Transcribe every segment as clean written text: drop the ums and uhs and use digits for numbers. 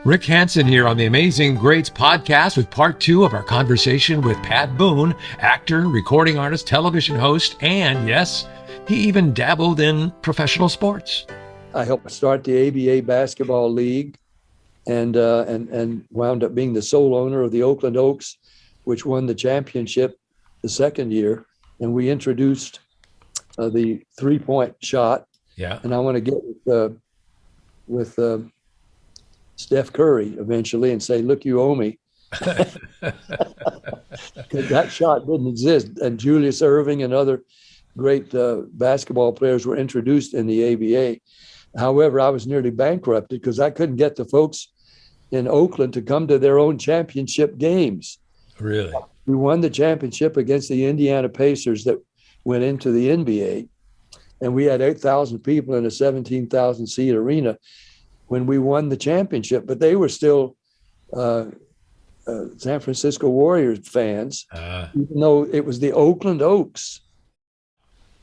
Rick Hansen here on the Amazing Greats podcast with part 2 of our conversation with Pat Boone, actor, recording artist, television host, and yes, he even dabbled in professional sports. I helped start the ABA Basketball League and wound up being the sole owner of the Oakland Oaks, which won the championship the second year. And we introduced the three-point shot. Yeah. And I want to get with Steph Curry eventually and say, look, you owe me. Because that shot didn't exist. And Julius Erving and other great basketball players were introduced in the ABA. However, I was nearly bankrupted because I couldn't get the folks in Oakland to come to their own championship games. Really? We won the championship against the Indiana Pacers that went into the NBA. And we had 8,000 people in a 17,000 seat arena when we won the championship, but they were still San Francisco Warriors fans, even though it was the Oakland Oaks.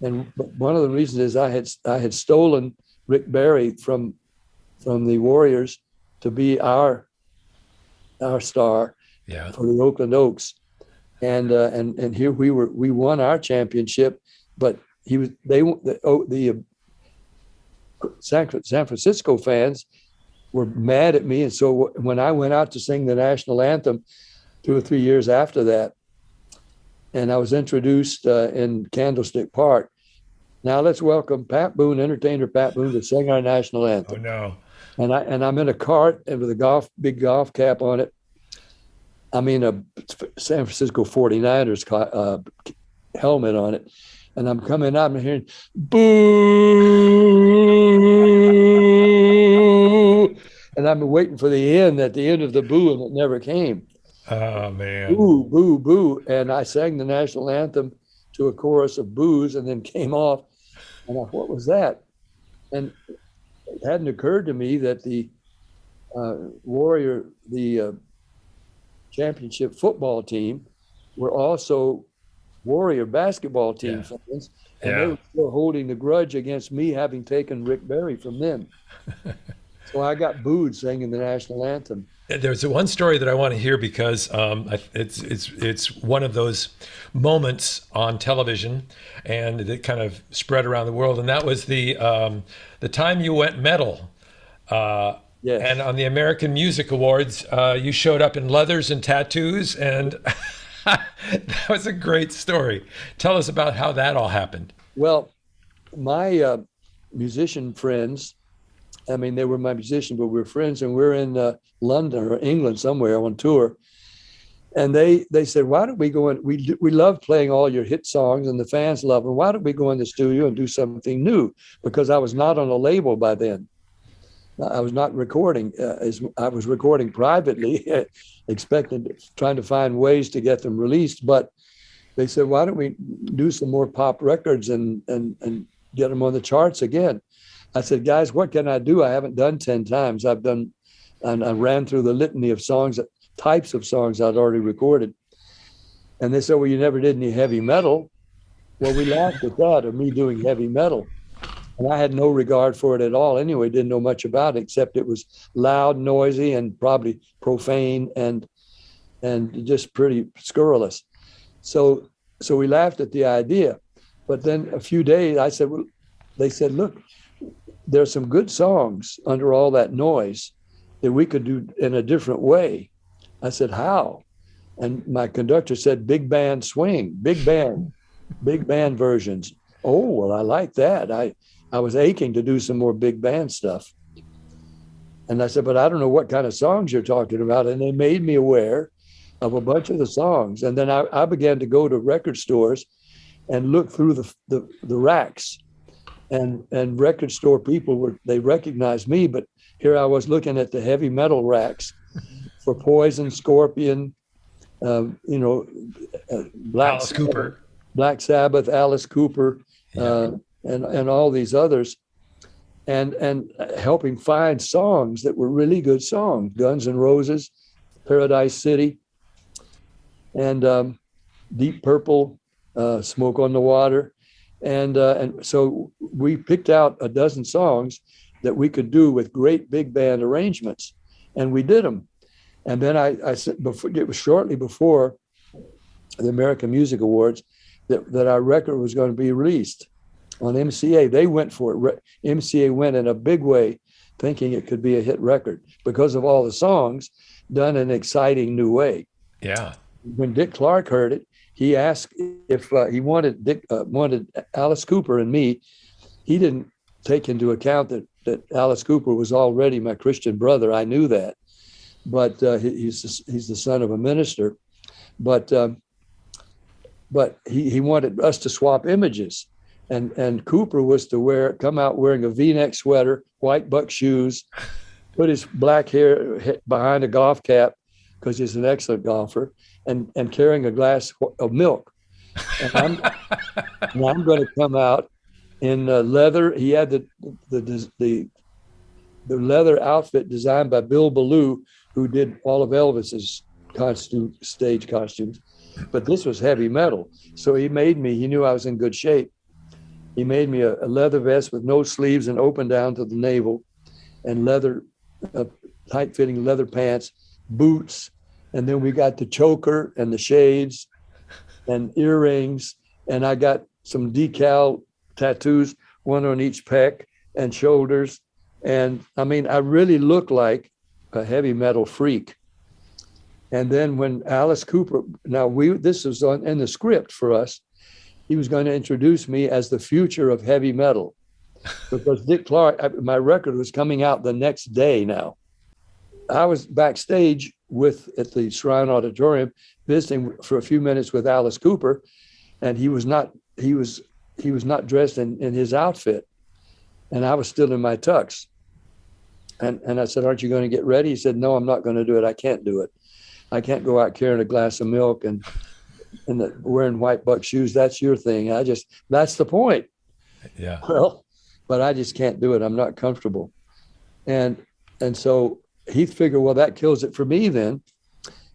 And one of the reasons is I had stolen Rick Barry from the Warriors to be our star for the Oakland Oaks, and here we won our championship, but the San Francisco fans were mad at me. And so when I went out to sing the national anthem 2 or 3 years after that, and I was introduced in Candlestick Park, now let's welcome Pat Boone, entertainer Pat Boone, to sing our national anthem. Oh, no. And I'm in a cart and with a big golf cap on it. I mean, a San Francisco 49ers helmet on it. And I'm coming out and hearing, boo! And I'm waiting for the end at the end of the boo, and it never came. Oh, man. Boo, boo, boo. And I sang the national anthem to a chorus of boos and then came off. And I thought, what was that? And it hadn't occurred to me that the championship football team were also Warrior basketball team fans, and they were still holding the grudge against me having taken Rick Barry from them. So I got booed singing the national anthem. There's one story that I want to hear because it's one of those moments on television, and it kind of spread around the world. And that was the time you went metal. Yes. And on the American Music Awards, you showed up in leathers and tattoos, and that was a great story. Tell us about how that all happened. Well, my musician friends, I mean, they were my musicians, but we were friends, and we're in London or England somewhere on tour. And they said, why don't we go in? We love playing all your hit songs, and the fans love them. Why don't we go in the studio and do something new? Because I was not on a label by then. I was not recording. I was recording privately, trying to find ways to get them released. But they said, why don't we do some more pop records and get them on the charts again? I said, guys, what can I do? I haven't done 10 times. I ran through the litany of songs, types of songs I'd already recorded. And they said, well, you never did any heavy metal. Well, we laughed at that, of me doing heavy metal. And I had no regard for it at all anyway, didn't know much about it, except it was loud, noisy, and probably profane and just pretty scurrilous. So we laughed at the idea. But then a few days, they said, look, there's some good songs under all that noise that we could do in a different way. I said, how? And my conductor said, big band swing, big band versions. Oh, well, I like that. I was aching to do some more big band stuff. And I said, but I don't know what kind of songs you're talking about. And they made me aware of a bunch of the songs. And then I began to go to record stores and look through the racks. And record store people they recognized me, but here I was looking at the heavy metal racks for Poison, Scorpion, Black Sabbath, Alice Cooper, and all these others, and helping find songs that were really good songs, Guns N' Roses, Paradise City, and Deep Purple, Smoke on the Water. And so we picked out a dozen songs that we could do with great big band arrangements. and we did them. And then I said, before, it was shortly before the American Music Awards that our record was going to be released on MCA. They went for it. MCA went in a big way, thinking it could be a hit record because of all the songs done in an exciting new way. Yeah. When Dick Clark heard it, he asked if he wanted Alice Cooper and me. He didn't take into account that Alice Cooper was already my Christian brother. I knew that, but he's the son of a minister. But he wanted us to swap images, and Cooper was to come out wearing a V-neck sweater, white buck shoes, put his black hair behind a golf cap because he's an excellent golfer, and carrying a glass of milk. And I'm going to come out in leather. He had the leather outfit designed by Bill Ballou, who did all of Elvis's stage costumes. But this was heavy metal. So he knew I was in good shape. He made me a leather vest with no sleeves and open down to the navel, and tight-fitting leather pants, boots. And then we got the choker and the shades and earrings. And I got some decal tattoos, one on each pec and shoulders. And I mean, I really looked like a heavy metal freak. And then when Alice Cooper, this was in the script for us, he was going to introduce me as the future of heavy metal, because Dick Clark, my record was coming out the next day now. I was backstage at the Shrine Auditorium visiting for a few minutes with Alice Cooper, and he was not dressed in his outfit, and I was still in my tux. And I said, "Aren't you going to get ready?" He said, "No, I'm not going to do it. I can't do it. I can't go out carrying a glass of milk and wearing white buck shoes. That's your thing. That's the point." Yeah. Well, but I just can't do it. I'm not comfortable. And so he figured, well, that kills it for me then.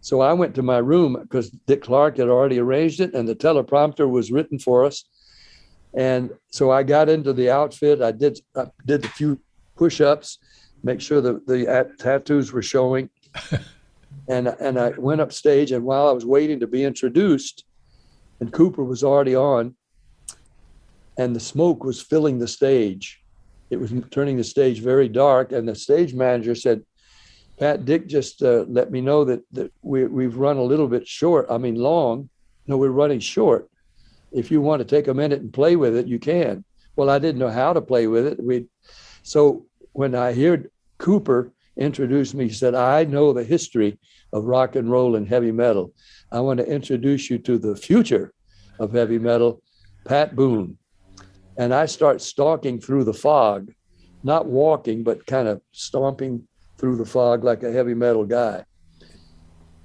So I went to my room because Dick Clark had already arranged it and the teleprompter was written for us. And so I got into the outfit. I did a few push-ups, make sure the tattoos were showing. And I went upstage, and while I was waiting to be introduced, and Cooper was already on, and the smoke was filling the stage. It was turning the stage very dark, and the stage manager said, "Pat, Dick just let me know that we've run a little bit short. I mean, long. No, we're running short. If you want to take a minute and play with it, you can." Well, I didn't know how to play with it. So when I heard Cooper introduce me, he said, "I know the history of rock and roll and heavy metal. I want to introduce you to the future of heavy metal, Pat Boone." And I start stalking through the fog, not walking, but kind of stomping through the fog like a heavy metal guy.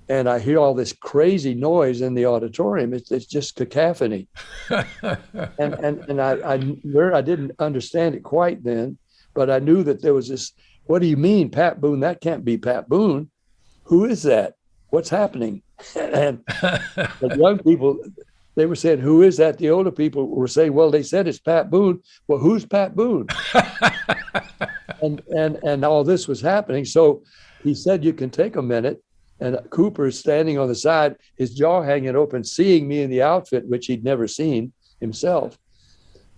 And I hear all this crazy noise in the auditorium. It's just cacophony. and I didn't understand it quite then, but I knew that there was this, "What do you mean, Pat Boone? That can't be Pat Boone. Who is that? What's happening?" And the young people, they were saying, "Who is that?" The older people were saying, "Well, they said it's Pat Boone." Well, who's Pat Boone? and all this was happening. So he said, "You can take a minute." And Cooper is standing on the side, his jaw hanging open, seeing me in the outfit, which he'd never seen himself.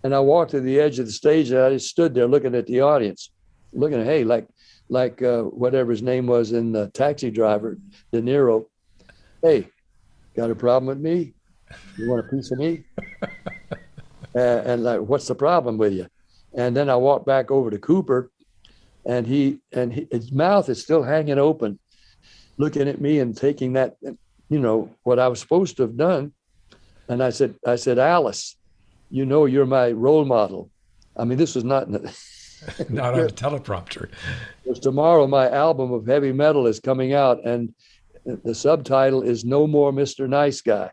And I walked to the edge of the stage, and I just stood there looking at the audience, looking at, hey, like whatever his name was in the Taxi Driver, De Niro. "Hey, got a problem with me? You want a piece of me?" And like, "What's the problem with you?" And then I walked back over to Cooper, and his mouth is still hanging open, looking at me and taking that, what I was supposed to have done. And I said, "Alice, you're my role model." I mean, this was not not on a teleprompter. Because tomorrow my album of heavy metal is coming out, and the subtitle is "No More Mr. Nice Guy."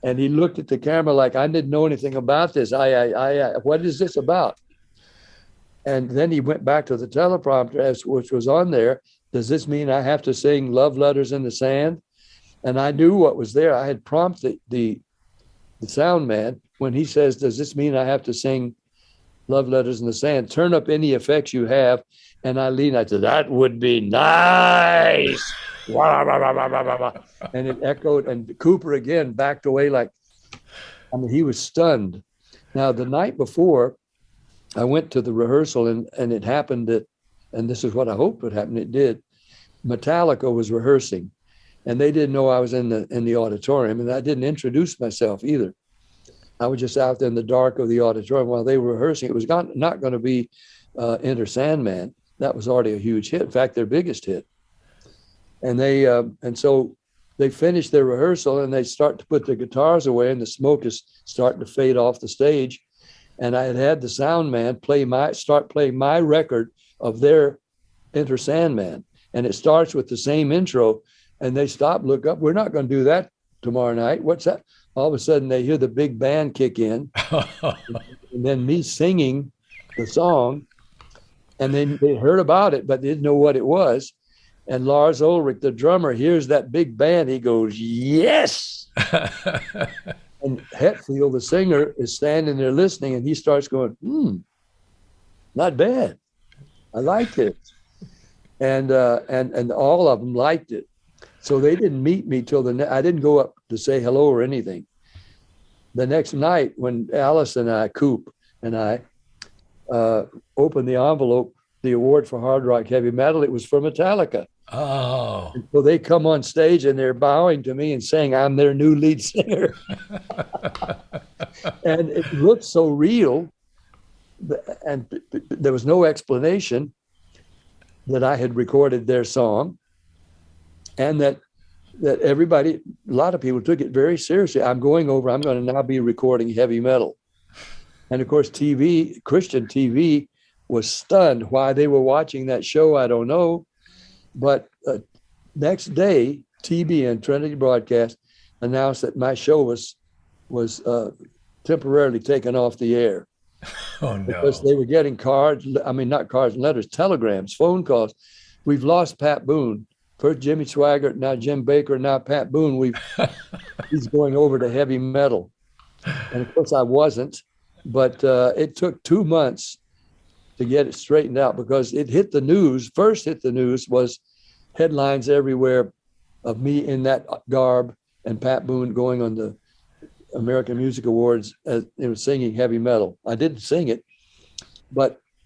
And he looked at the camera like, "I didn't know anything about this. What is this about?" And then he went back to the teleprompter, which was on there. "Does this mean I have to sing Love Letters in the Sand?" And I knew what was there. I had prompted the sound man when he says, "Does this mean I have to sing Love Letters in the Sand. Turn up any effects you have. And I leaned, I said, that would be nice. And it echoed. And Cooper again backed away like, I mean, he was stunned. Now, the night before, I went to the rehearsal and it happened that, and this is what I hoped would happen, it did. Metallica was rehearsing and they didn't know I was in the auditorium, and I didn't introduce myself either. I was just out there in the dark of the auditorium while they were rehearsing. It was not going to be Enter Sandman. That was already a huge hit. In fact, their biggest hit. And so they finished their rehearsal and they start to put the guitars away, and the smoke is starting to fade off the stage. And I had the sound man start playing my record of their Enter Sandman. And it starts with the same intro, and they stop, look up. We're not going to do that tomorrow night. What's that? All of a sudden they hear the big band kick in and then me singing the song. And then they heard about it, but they didn't know what it was. And Lars Ulrich, the drummer, hears that big band. He goes, yes. And Hetfield, the singer, is standing there listening, and he starts going, not bad. I like it. And all of them liked it. So they didn't meet me till I didn't go up to say hello or anything. The next night when Alice and I, Coop and I, opened the envelope, the award for hard rock heavy metal, it was for Metallica. Oh. And so they come on stage and they're bowing to me and saying I'm their new lead singer. And it looked so real, and there was no explanation that I had recorded their song, and that everybody, a lot of people took it very seriously. I'm going to now be recording heavy metal. And of course, Christian TV was stunned. Why they were watching that show, I don't know. But next day, TBN, Trinity Broadcast, announced that my show was temporarily taken off the air. Oh, no. Because they were getting not cards and letters, telegrams, phone calls. We've lost Pat Boone. First Jimmy Swaggart, now Jim Baker, now Pat Boone. He's going over to heavy metal. And of course I wasn't, but it took 2 months to get it straightened out, because it hit the news. First hit the news was headlines everywhere of me in that garb and Pat Boone going on the American Music Awards as it was singing heavy metal. I didn't sing it,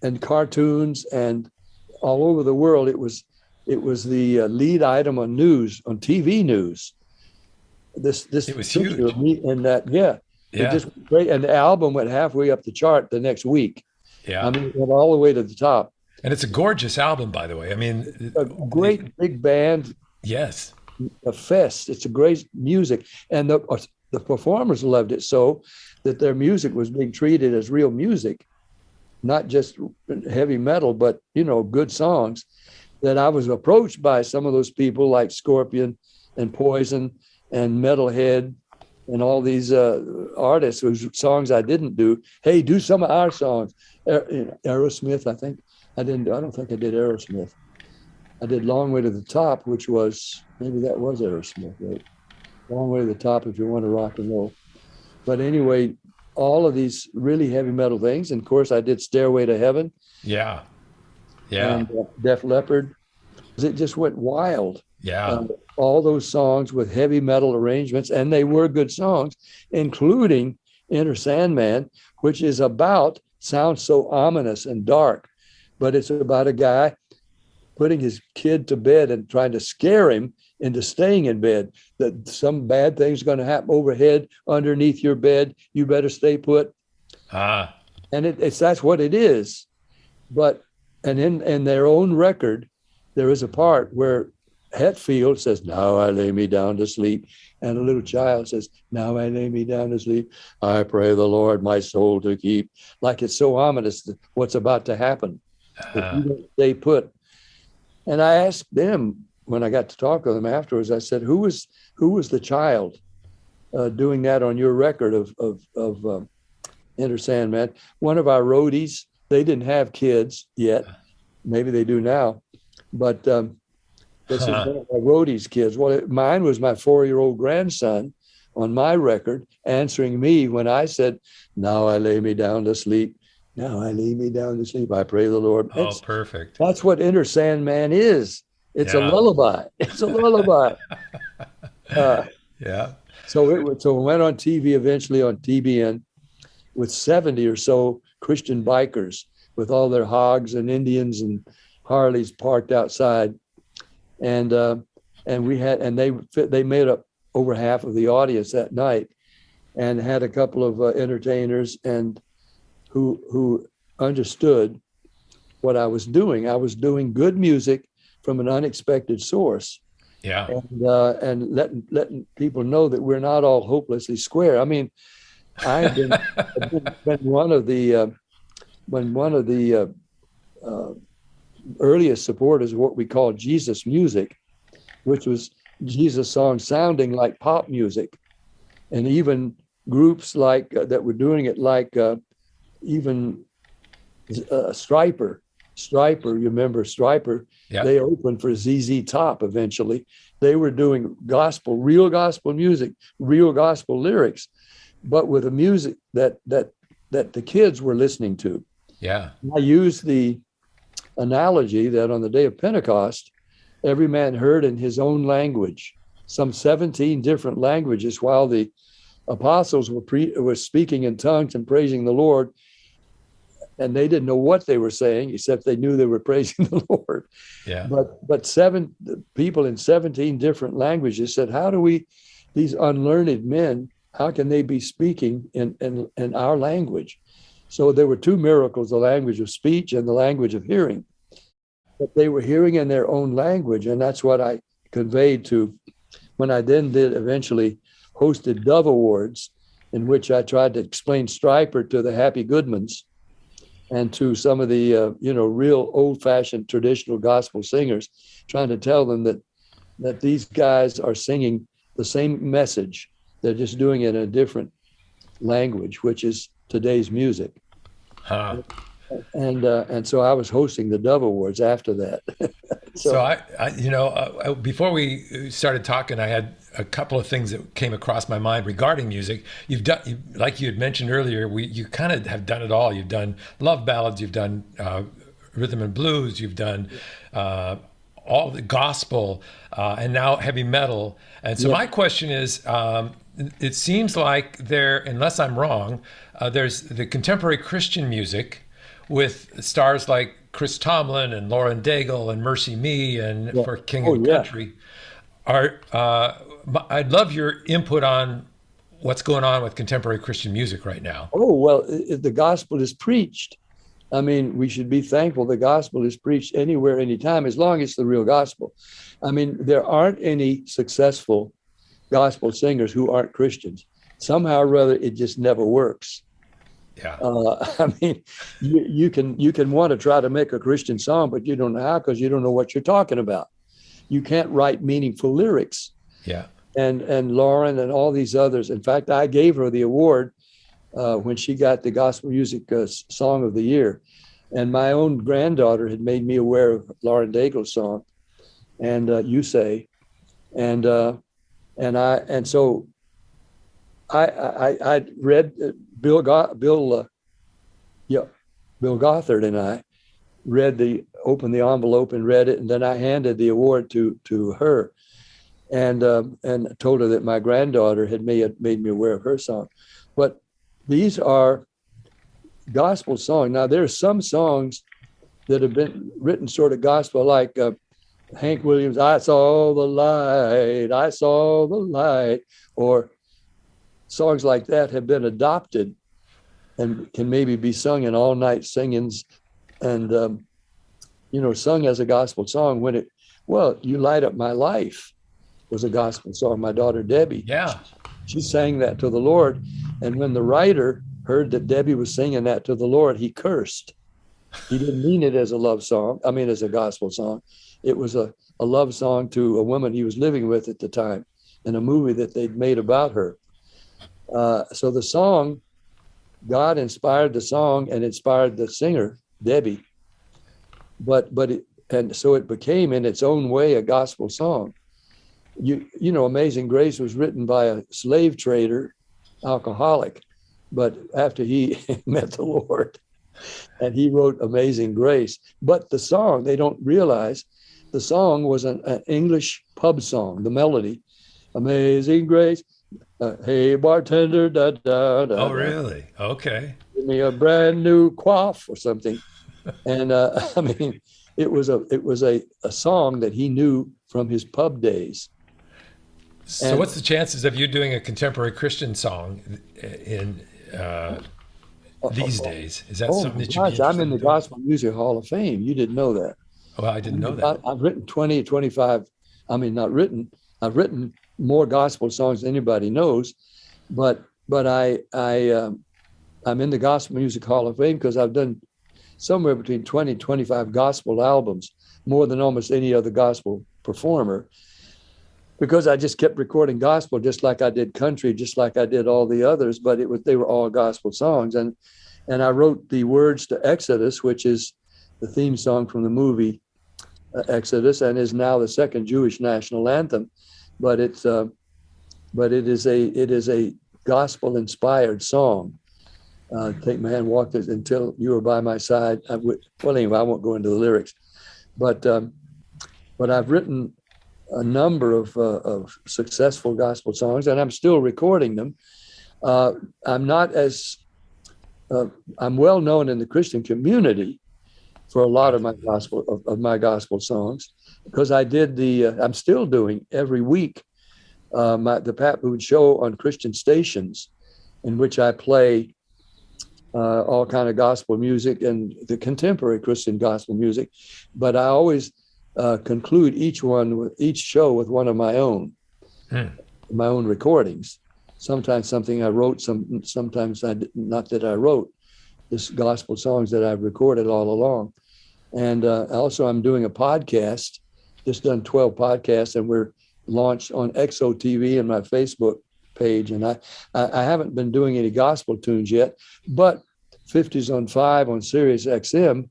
and cartoons and all over the world, it was the lead item on news, on TV news. This it was huge. Of me in that, it just great. And the album went halfway up the chart the next week. Yeah, I mean, it went all the way to the top. And it's a gorgeous album, by the way. I mean, a great big band. Yes, a fest. It's a great music, and the performers loved it so that their music was being treated as real music, not just heavy metal, but good songs. That I was approached by some of those people like Scorpion and Poison and Metalhead and all these artists whose songs I didn't do. Hey, do some of our songs. Aerosmith, I think. I don't think I did Aerosmith. I did Long Way to the Top, which was, maybe that was Aerosmith, right? Long Way to the Top if you want to rock and roll. But anyway, all of these really heavy metal things. And of course, I did Stairway to Heaven. Yeah. Yeah. And Def Leppard. It just went wild. Yeah. All those songs with heavy metal arrangements, and they were good songs, including Enter Sandman, which sounds so ominous and dark, but it's about a guy putting his kid to bed and trying to scare him into staying in bed, that some bad thing's going to happen overhead, underneath your bed. You better stay put. And that's what it is. And in their own record, there is a part where Hetfield says, now I lay me down to sleep. And a little child says, now I lay me down to sleep. I pray the Lord my soul to keep. Like it's so ominous what's about to happen. If you don't stay put. And I asked them when I got to talk to them afterwards, I said, who was the child doing that on your record of Enter Sandman? One of our roadies, they didn't have kids yet. Maybe they do now. But this is one of my roadies' kids. Well, mine was my 4-year-old grandson on my record answering me when I said, now I lay me down to sleep. Now I lay me down to sleep. I pray the Lord. Oh, perfect. That's what Inner Sandman is. It's a Yeah. lullaby. It's a lullaby. Uh, Yeah. so it went on TV eventually on TBN with 70 or so Christian bikers with all their hogs and Indians and Harleys parked outside, and they made up over half of the audience that night, and had a couple of entertainers and who understood what I was doing. I was doing good music from an unexpected source, Yeah. and letting people know that we're not all hopelessly square. I mean, I've been one of the uh, earliest supporters of what we call Jesus music, which was Jesus songs sounding like pop music, and even groups like that were doing it, like even Striper. You remember Striper? Yeah. They opened for ZZ Top eventually. They were doing real gospel music, real gospel lyrics, but with a music that the kids were listening to. Yeah. I use the analogy that on the day of Pentecost, every man heard in his own language, some 17 different languages, while the apostles were speaking in tongues and praising the Lord. And they didn't know what they were saying, except they knew they were praising the Lord. Yeah. But seven people in 17 different languages said, how do we, these unlearned men, how can they be speaking in our language? So there were two miracles, the language of speech and the language of hearing. But they were hearing in their own language. And that's what I conveyed to when I then eventually hosted Dove Awards, in which I tried to explain Stryper to the Happy Goodmans and to some of the real old-fashioned traditional gospel singers, trying to tell them that these guys are singing the same message. They're just doing it in a different language, which is today's music. Huh. And so I was hosting the Dove Awards after that. So I before we started talking, I had a couple of things that came across my mind regarding music. Like you had mentioned earlier, you kind of have done it all. You've done love ballads, you've done rhythm and blues, you've done all the gospel, and now heavy metal. And so my question is, it seems like unless I'm wrong, there's the contemporary Christian music with stars like Chris Tomlin and Lauren Daigle and Mercy Me and for King and Country. I'd love your input on what's going on with contemporary Christian music right now. Oh, well, the gospel is preached. I mean, we should be thankful the gospel is preached anywhere, anytime, as long as it's the real gospel. I mean, there aren't any successful gospel singers who aren't Christians. Somehow or other, it just never works. Yeah. I mean, you can want to try to make a Christian song, but you don't know how, because you don't know what you're talking about. You can't write meaningful lyrics. Yeah. And Lauren and all these others. In fact, I gave her the award when she got the Gospel Music Song of the Year. And my own granddaughter had made me aware of Lauren Daigle's song, and You Say, and so I read Bill Gothard and I opened the envelope and read it, and then I handed the award to her, and told her that my granddaughter had made me aware of her song. But these are gospel songs. Now, there are some songs that have been written sort of gospel, like Hank Williams, I saw the light, or songs like that have been adopted and can maybe be sung in all night singings and, sung as a gospel song You Light Up My Life was a gospel song. My daughter, Debbie, she sang that to the Lord. And when the writer heard that Debbie was singing that to the Lord, he cursed. He didn't mean it as a love song. I mean, as a gospel song. It was a love song to a woman he was living with at the time in a movie that they'd made about her. So the song, God inspired the song and inspired the singer, Debbie. So it became in its own way a gospel song. Amazing Grace was written by a slave trader, alcoholic, but after he met the Lord, And he wrote Amazing Grace. But the song, they don't realize, the song was an English pub song, the melody, Amazing Grace. Hey, bartender, da, da, da, Oh, da. really? Okay. Give me a brand new quaff or something. And I mean, it was a song that he knew from his pub days. So, And what's the chances of you doing a contemporary Christian song in these days? Is that oh something my that you'd be gosh, I'm interested in in the doing? Gospel Music Hall of Fame. You didn't know that. Well, I didn't know that. I've written 20, 25. I mean, not written. I've written more gospel songs than anybody knows, but I'm in the Gospel Music Hall of Fame because I've done somewhere between 20 and 25 gospel albums, more than almost any other gospel performer, because I just kept recording gospel, just like I did country, just like I did all the others, but they were all gospel songs. And I wrote the words to Exodus, which is the theme song from the movie Exodus, and is now the second Jewish national anthem. But it is a gospel inspired song. Take my hand, walk this until you were by my side. Well, anyway, I won't go into the lyrics, but I've written a number of successful gospel songs, and I'm still recording them. I'm not as I'm well known in the Christian community for a lot of my gospel songs, because I did I'm still doing every week the Pat Boone show on Christian stations, in which I play all kind of gospel music and the contemporary Christian gospel music, but I always conclude each show with one of my own recordings. Sometimes something I wrote, sometimes not that I wrote. This gospel songs that I've recorded all along. And also I'm doing a podcast, just done 12 podcasts, and we're launched on XOTV and my Facebook page. And I haven't been doing any gospel tunes yet, but 50s on 5 on Sirius XM,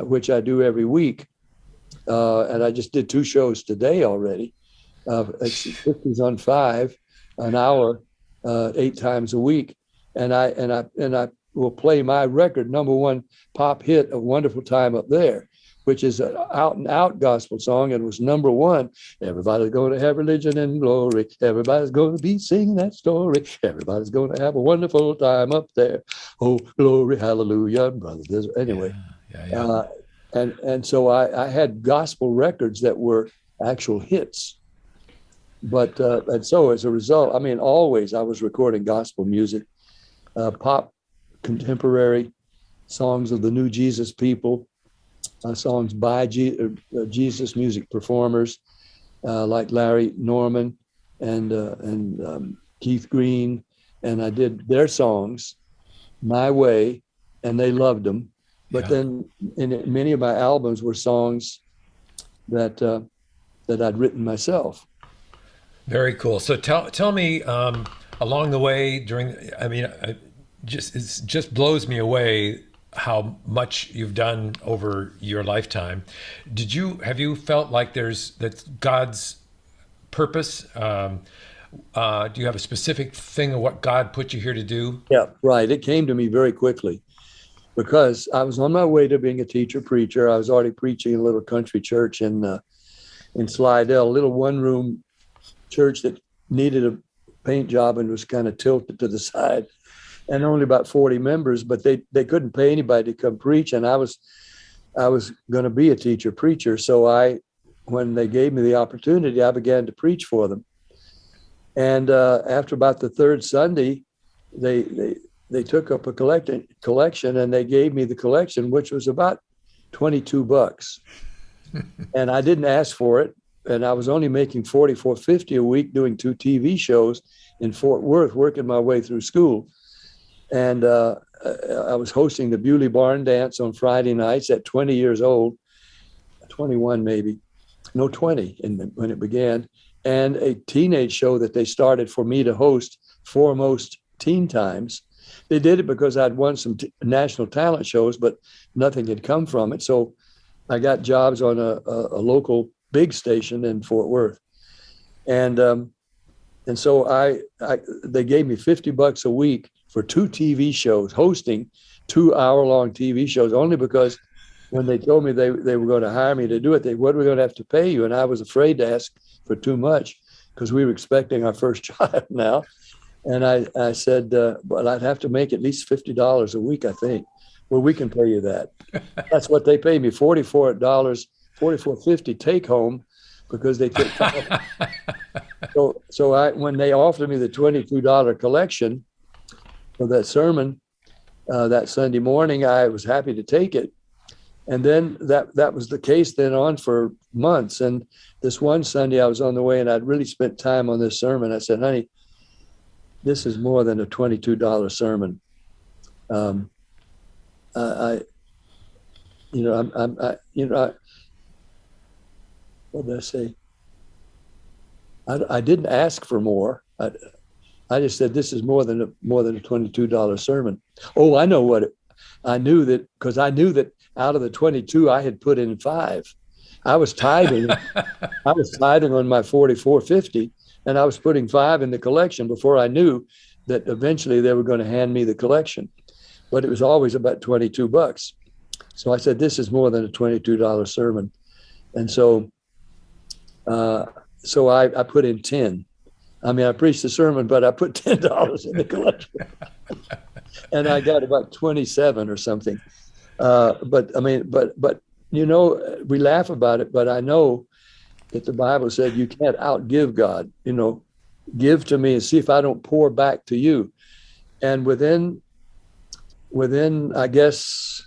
which I do every week. And I just did 2 shows today already. 50s on 5, an hour, 8 times a week. And I will play my record #1 pop hit, A Wonderful Time Up There, which is an out and out gospel song, and was #1. Everybody's going to have religion and glory. Everybody's going to be singing that story. Everybody's going to have a wonderful time up there. Oh, glory, hallelujah, brothers. Anyway. Yeah. And so I had gospel records that were actual hits. But and so as a result, I mean, always I was recording gospel music, pop, contemporary songs of the New Jesus people, songs by Jesus music performers like Larry Norman and Keith Green, and I did their songs my way, and they loved them. But then many of my albums were songs that I'd written myself. Very cool. So tell me along the way it just blows me away how much you've done over your lifetime. Have you felt like that's God's purpose? Do you have a specific thing of what God put you here to do? Yeah, right. It came to me very quickly, because I was on my way to being a teacher preacher. I was already preaching in a little country church in Slidell, a little one-room church that needed a paint job and was kind of tilted to the side, and only about 40 members, but they couldn't pay anybody to come preach. And I was going to be a teacher preacher. So when they gave me the opportunity, I began to preach for them. And after about the third Sunday, they took up a collection, and they gave me the collection, which was about $22. And I didn't ask for it. And I was only making $44.50 a week doing 2 TV shows in Fort Worth, working my way through school. And I was hosting the Bewley Barn Dance on Friday nights at 20 years old, 21 maybe, no 20 when it began, and a teenage show that they started for me to host, Foremost Teen Times. They did it because I'd won some national talent shows, but nothing had come from it. So I got jobs on a local big station in Fort Worth. And so they gave me $50 a week for 2 TV shows hosting 2-hour-long TV shows, only because when they told me they were going to hire me to do it, what are we going to have to pay you? And I was afraid to ask for too much because we were expecting our first child now. And I said, well, I'd have to make at least $50 a week, I think. Well, we can pay you that. That's what they paid me, $44.50 take home, because they took time. So when they offered me the $22 collection for that sermon that Sunday morning, I was happy to take it. And then that was the case then on for months. And this one Sunday I was on the way and I'd really spent time on this sermon. I said, honey, this is more than a $22 sermon. What did I say? I didn't ask for more. I just said, this is more than a $22 sermon. Oh, I know I knew that, because I knew that out of the 22, I had put in 5. I was tithing. I was tithing on my $44.50, and I was putting 5 in the collection before I knew that eventually they were going to hand me the collection. But it was always about $22. So I said, this is more than a $22 sermon. And so I put in 10. I mean, I preached the sermon, but I put $10 in the collection. And I got about 27 or something. But we laugh about it, but I know that the Bible said you can't outgive God. Give to me and see if I don't pour back to you. And within I guess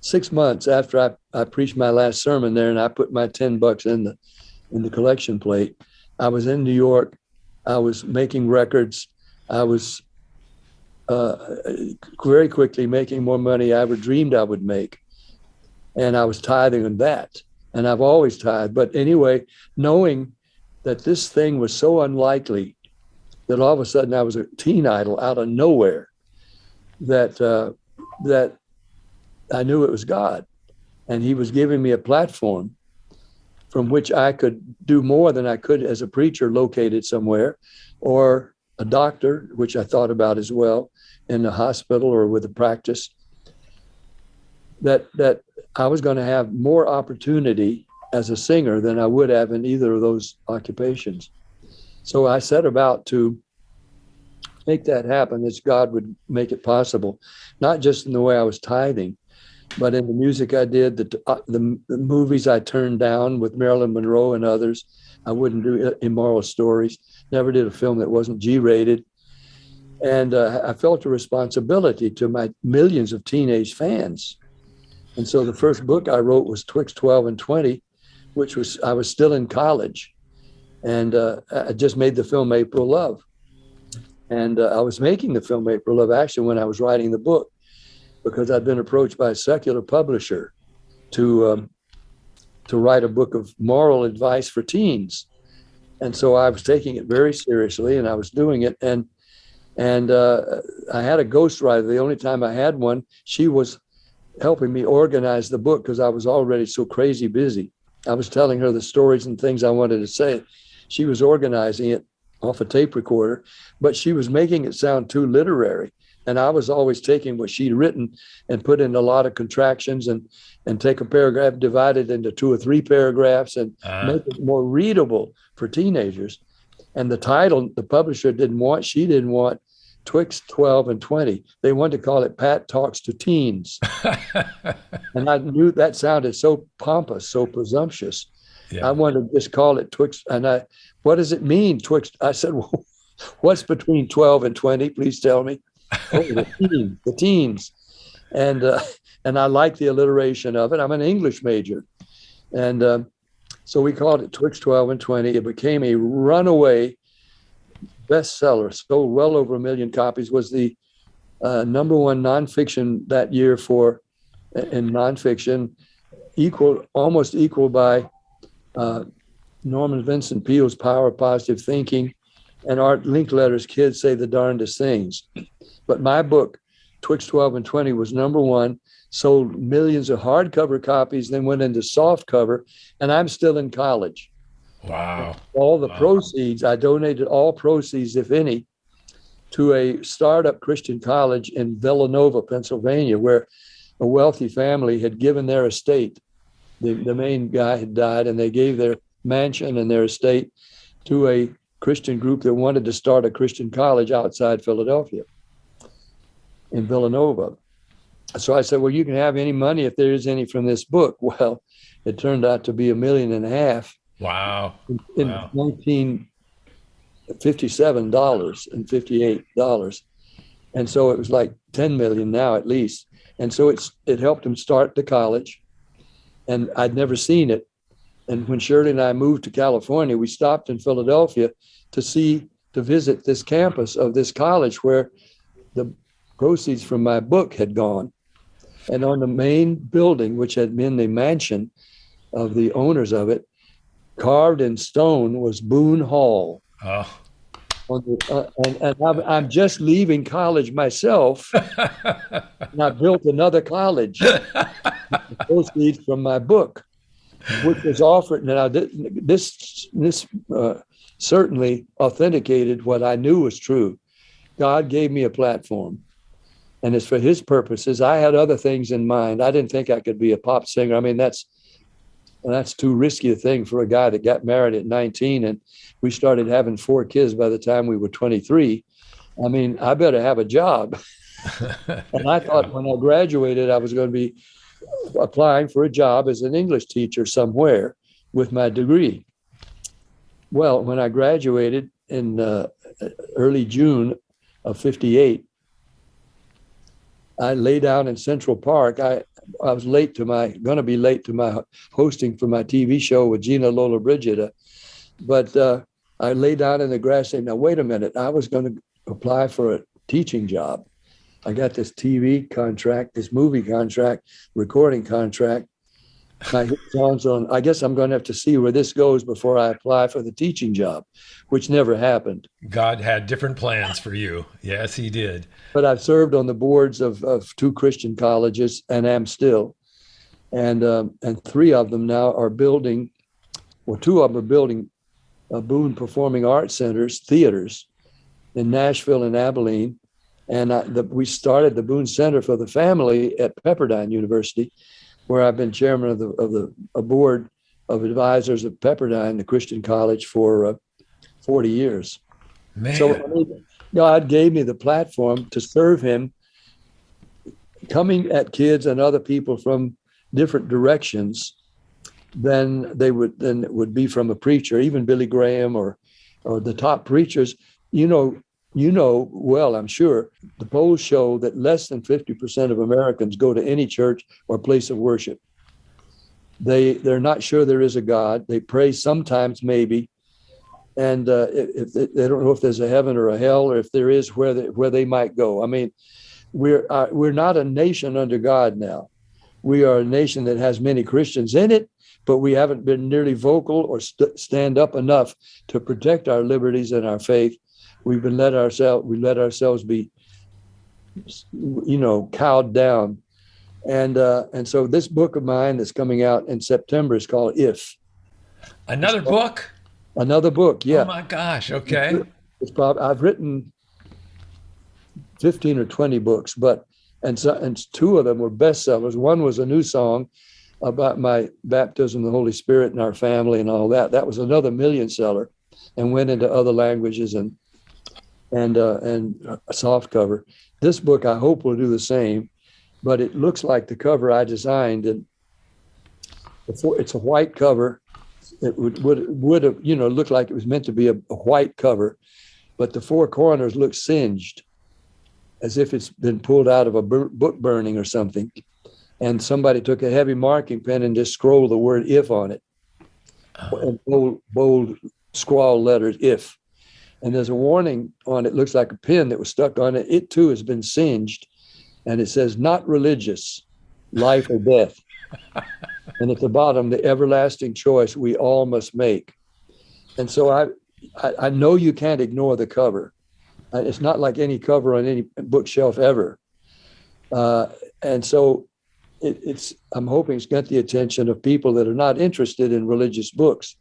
6 months after I preached my last sermon there, and I put my $10 in the collection plate, I was in New York. I was making records. I was very quickly making more money I ever dreamed I would make. And I was tithing on that. And I've always tithed. But anyway, knowing that this thing was so unlikely, that all of a sudden I was a teen idol out of nowhere, that I knew it was God. And he was giving me a platform from which I could do more than I could as a preacher located somewhere, or a doctor, which I thought about as well, in a hospital or with a practice, that I was going to have more opportunity as a singer than I would have in either of those occupations. So I set about to make that happen, as God would make it possible, not just in the way I was tithing, but in the music I did, the movies I turned down with Marilyn Monroe and others. I wouldn't do immoral stories. Never did a film that wasn't G-rated. And I felt a responsibility to my millions of teenage fans. And so the first book I wrote was Twixt 12 and 20, I was still in college. And I just made the film April Love. And I was making the film April Love actually when I was writing the book, because I'd been approached by a secular publisher to write a book of moral advice for teens. And so I was taking it very seriously, and I was doing it. And I had a ghostwriter. The only time I had one, she was helping me organize the book because I was already so crazy busy. I was telling her the stories and things I wanted to say. She was organizing it off a tape recorder, but she was making it sound too literary. And I was always taking what she'd written and put in a lot of contractions and take a paragraph, divide it into 2 or 3 paragraphs and make it more readable for teenagers. And the title, the publisher she didn't want Twixt 12 and 20. They wanted to call it Pat Talks to Teens. And I knew that sounded so pompous, so presumptuous. Yeah. I wanted to just call it Twixt. And what does it mean, Twixt? I said, well, what's between 12 and 20? Please tell me. Oh, the teens. And I like the alliteration of it. I'm an English major. And so we called it Twixt 12 and 20. It became a runaway bestseller, sold well over 1 million copies, was the number 1 nonfiction that year in nonfiction, almost equal by Norman Vincent Peale's Power of Positive Thinking and Art Linkletter's Kids Say the Darndest Things. But my book, Twixt 12 and 20, was number 1, sold millions of hardcover copies, then went into softcover, and I'm still in college. Wow. All the proceeds, I donated all proceeds, if any, to a startup Christian college in Villanova, Pennsylvania, where a wealthy family had given their estate. The main guy had died, and they gave their mansion and their estate to a Christian group that wanted to start a Christian college outside Philadelphia in Villanova. So I said, well, you can have any money if there is any from this book. Well, it turned out to be $1.5 million. Wow. In Wow. 1957 dollars and $58. And so it was like 10 million now at least. And so it helped him start the college. And I'd never seen it. And when Shirley and I moved to California, we stopped in Philadelphia to visit this campus of this college where the proceeds from my book had gone. And on the main building, which had been the mansion of the owners of it, carved in stone was Boone Hall. Oh. And I'm just leaving college myself, and I built another college. The proceeds from my book, which was offered. Now, this certainly authenticated what I knew was true. God gave me a platform, and it's for His purposes. I had other things in mind. I didn't think I could be a pop singer. I mean, that's too risky a thing for a guy that got married at 19, and we started having 4 kids by the time we were 23. I mean, I better have a job. And I thought when I graduated, I was going to be applying for a job as an English teacher somewhere with my degree. Well, when I graduated in early June of 58, I lay down in Central Park. I was going to be late to my hosting for my TV show with Gina Lollobrigida. But I lay down in the grass saying, now, wait a minute, I was going to apply for a teaching job. I got this TV contract, this movie contract, recording contract. My hit songs on, I guess I'm going to have to see where this goes before I apply for the teaching job, which never happened. God had different plans for you. Yes, He did. But I've served on the boards of 2 Christian colleges and am still. And 3 of them now are building, well, 2 of them are building Boone Performing Arts Centers, theaters in Nashville and Abilene. And we started the Boone Center for the Family at Pepperdine University, where I've been chairman of a board of advisors of Pepperdine, the Christian college, for 40 years. Man. So God gave me the platform to serve Him, coming at kids and other people from different directions than it would be from a preacher, even Billy Graham or the top preachers. You know well, I'm sure, the polls show that less than 50% of Americans go to any church or place of worship. They're not sure there is a God. They pray sometimes, maybe, and if they don't know if there's a heaven or a hell, or if there is, where they might go. I mean, we're not a nation under God now. We are a nation that has many Christians in it, but we haven't been nearly vocal or stand up enough to protect our liberties and our faith. We let ourselves be, cowed down. And so this book of mine that's coming out in September is called If. Another book? Another book, yeah. Oh my gosh, okay. I've written 15 or 20 books, and 2 of them were bestsellers. One was a new song about my baptism of the Holy Spirit and our family and all that. That was another million seller and went into other languages and a soft cover. This book, I hope, will do the same, but it looks like the cover I designed, and it's a white cover. It would have, looked like it was meant to be a white cover, but the 4 corners look singed, as if it's been pulled out of a book burning or something. And somebody took a heavy marking pen and just scrolled the word "if" on it, and bold scrawl letters, "if." And there's a warning on it, looks like a pin that was stuck on it. It too has been singed. And it says, "Not religious, life or death." And at the bottom, the everlasting choice we all must make. And so I know you can't ignore the cover. It's not like any cover on any bookshelf ever. And so I'm hoping it's got the attention of people that are not interested in religious books.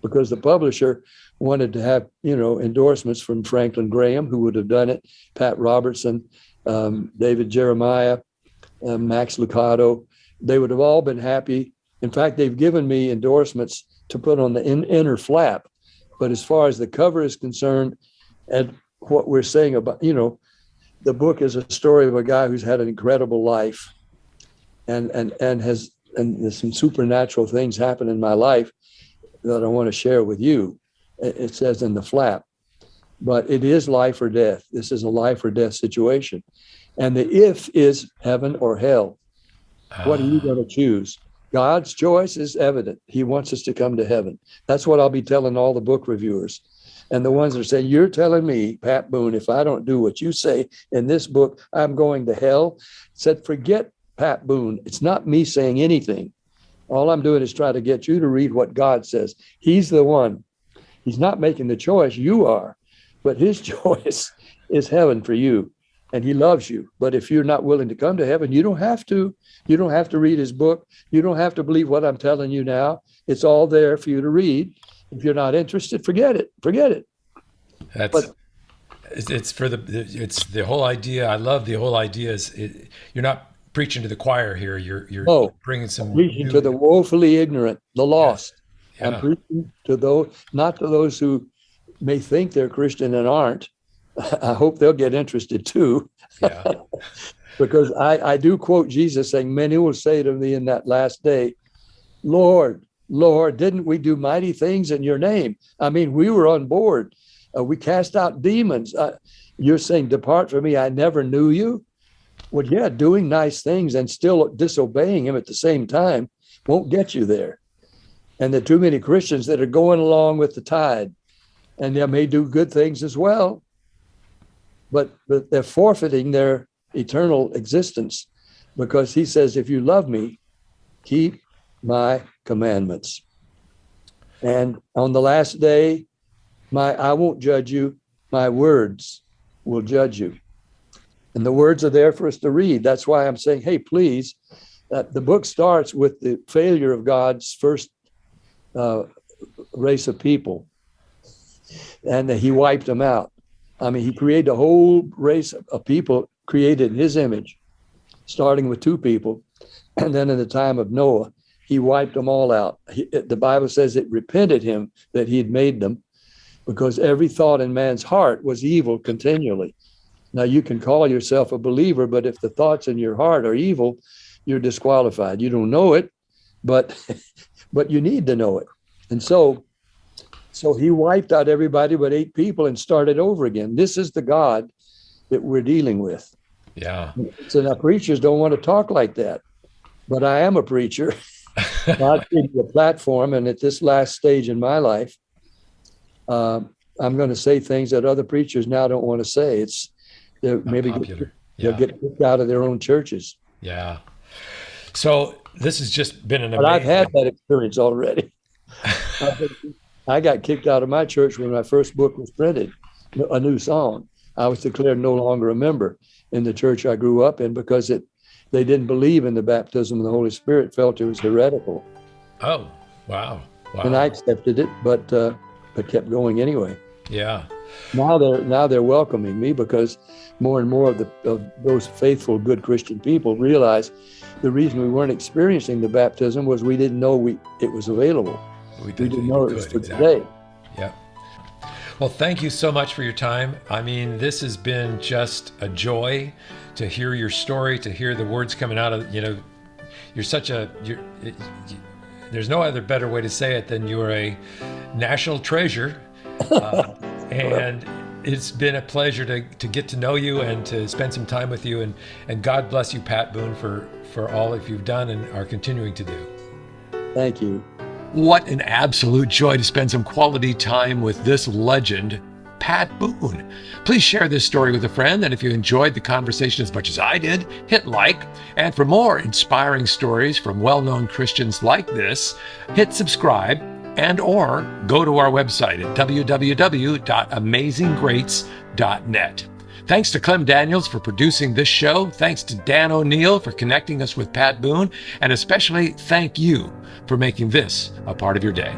because the publisher wanted to have, endorsements from Franklin Graham, who would have done it, Pat Robertson, David Jeremiah, Max Lucado. They would have all been happy. In fact, they've given me endorsements to put on the inner flap. But as far as the cover is concerned, and what we're saying about, the book is a story of a guy who's had an incredible life, and there's some supernatural things happen in my life that I want to share with you. It says in the flap, but it is life or death. This is a life or death situation. And the if is heaven or hell. What are you going to choose? God's choice is evident. He wants us to come to heaven. That's what I'll be telling all the book reviewers. And the ones that say, you're telling me, Pat Boone, if I don't do what you say in this book, I'm going to hell. Said, forget Pat Boone. It's not me saying anything. All I'm doing is try to get you to read what God says. He's the one. He's not making the choice. You are. But his choice is heaven for you. And he loves you. But if you're not willing to come to heaven, you don't have to. You don't have to read his book. You don't have to believe what I'm telling you now. It's all there for you to read. If you're not interested, forget it. Forget it. It's the whole idea. I love the whole idea. You're not preaching to the choir here. You're bringing some preaching to the woefully ignorant, the lost. Yeah. I'm preaching to those, not to those who may think they're Christian and aren't. I hope they'll get interested too. Yeah. Because I do quote Jesus saying, many will say to me in that last day, Lord, Lord, didn't we do mighty things in your name? I mean, we were on board. We cast out demons. You're saying, depart from me, I never knew you. Well, yeah, doing nice things and still disobeying him at the same time won't get you there. And there are too many Christians that are going along with the tide, and they may do good things as well, but they're forfeiting their eternal existence, because he says, if you love me, keep my commandments. And on the last day, I won't judge you, my words will judge you. And the words are there for us to read. That's why I'm saying, hey, please, the book starts with the failure of God's first race of people. And he wiped them out. I mean, he created a whole race of people created in his image, starting with 2 people. And then in the time of Noah, he wiped them all out. The Bible says it repented him that he had made them, because every thought in man's heart was evil continually. Now, you can call yourself a believer, but if the thoughts in your heart are evil, you're disqualified. You don't know it, but you need to know it. And so he wiped out everybody but 8 people and started over again. This is the God that we're dealing with. Yeah. So now preachers don't want to talk like that, but I am a preacher. God gave me a platform, and at this last stage in my life, I'm going to say things that other preachers now don't want to say. They'll get kicked out of their own churches. Yeah. So this has just been an amazing. But I've had that experience already. I got kicked out of my church when my first book was printed, A New Song. I was declared no longer a member in the church I grew up in, because they didn't believe in the baptism of the Holy Spirit, felt it was heretical. Oh, wow. And I accepted it, but kept going anyway. Yeah. Now they're welcoming me, because more and more of those faithful, good Christian people realize the reason we weren't experiencing the baptism was we didn't know it was available. We didn't know it was for today. Yeah. Well, thank you so much for your time. I mean, this has been just a joy to hear your story, to hear the words coming out of, there's no other better way to say it than you're a national treasure. And it's been a pleasure to get to know you and to spend some time with you. And God bless you, Pat Boone, for all that you've done and are continuing to do. Thank you. What an absolute joy to spend some quality time with this legend, Pat Boone. Please share this story with a friend, and if you enjoyed the conversation as much as I did, hit like. And for more inspiring stories from well-known Christians like this, hit subscribe and/or go to our website at www.amazinggreats.net. Thanks to Klem Daniels for producing this show. Thanks to Dan O'Neill for connecting us with Pat Boone. And especially thank you for making this a part of your day.